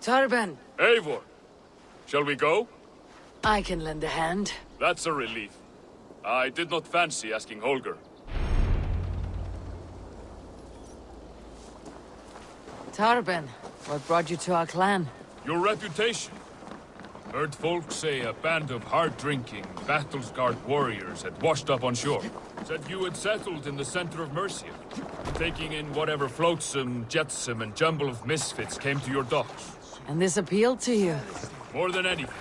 Torben, Eivor, shall we go? I can lend a hand. That's a relief. I did not fancy asking Holger. Torben, what brought you to our clan? Your reputation. Heard folks say a band of hard-drinking, battle-scarred warriors had washed up on shore. Said you had settled in the center of Mercia, taking in whatever flotsam, jetsam, and jumble of misfits came to your docks. And this appealed to you? More than anything.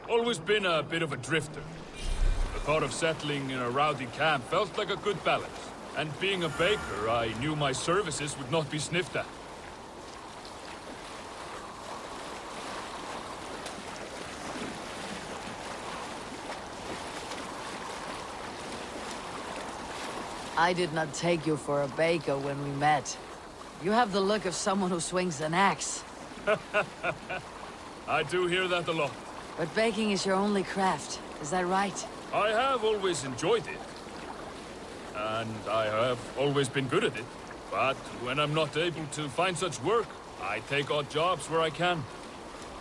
Always been a bit of a drifter. The thought of settling in a rowdy camp felt like a good balance. And being a baker, I knew my services would not be sniffed at. I did not take you for a baker when we met. You have the look of someone who swings an axe. I do hear that a lot. But baking is your only craft, is that right? I have always enjoyed it. And I have always been good at it. But when I'm not able to find such work, I take odd jobs where I can.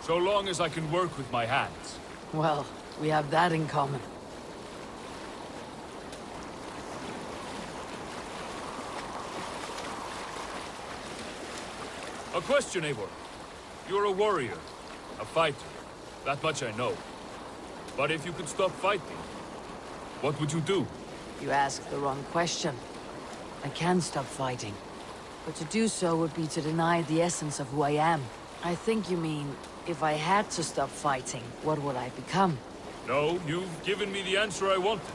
So long as I can work with my hands. Well, we have that in common. A question, Eivor. You're a warrior, a fighter. That much I know. But if you could stop fighting, what would you do? You asked the wrong question. I can stop fighting. But to do so would be to deny the essence of who I am. I think you mean, if I had to stop fighting, what would I become? No, you've given me the answer I wanted.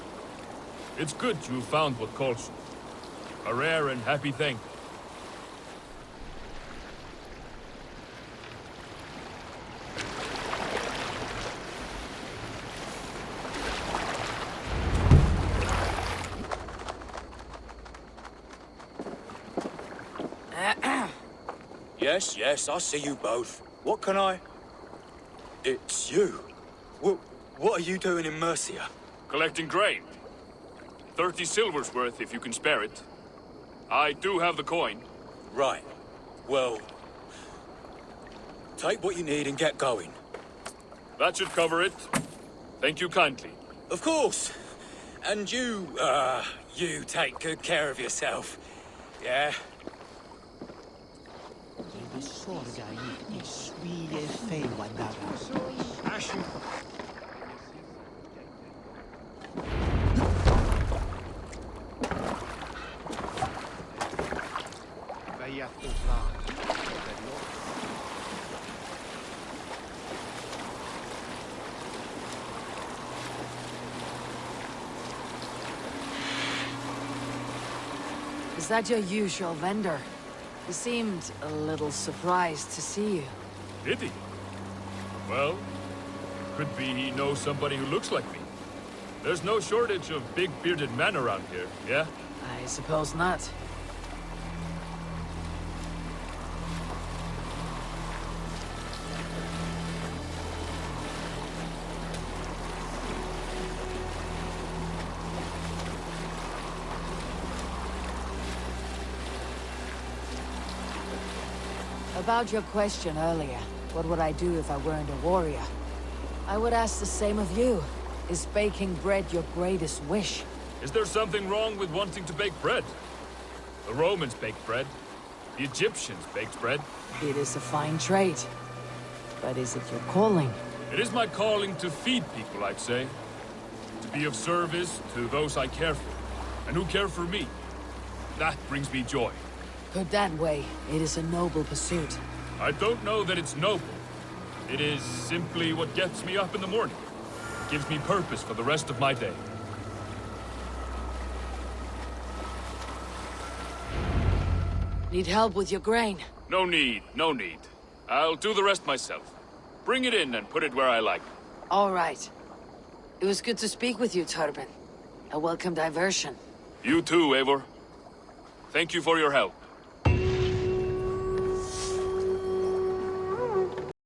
It's good you found what calls you. A rare and happy thing. Yes, I see you both. What can I... It's you. What are you doing in Mercia? Collecting grain. 30 silver's worth if you can spare it. I do have the coin. Right. Well... take what you need and get going. That should cover it. Thank you kindly. Of course. And you take good care of yourself. Yeah? Is that your usual vendor? He seemed a little surprised to see you. Did he? Well, could be he knows somebody who looks like me. There's no shortage of big bearded men around here, yeah? I suppose not. About your question earlier, what would I do if I weren't a warrior? I would ask the same of you. Is baking bread your greatest wish? Is there something wrong with wanting to bake bread? The Romans baked bread. The Egyptians baked bread. It is a fine trade. But is it your calling? It is my calling to feed people, I'd say. To be of service to those I care for, and who care for me. That brings me joy. Put that way, it is a noble pursuit. I don't know that it's noble. It is simply what gets me up in the morning. It gives me purpose for the rest of my day. Need help with your grain? No need, no need. I'll do the rest myself. Bring it in and put it where I like. All right. It was good to speak with you, Torben. A welcome diversion. You too, Eivor. Thank you for your help.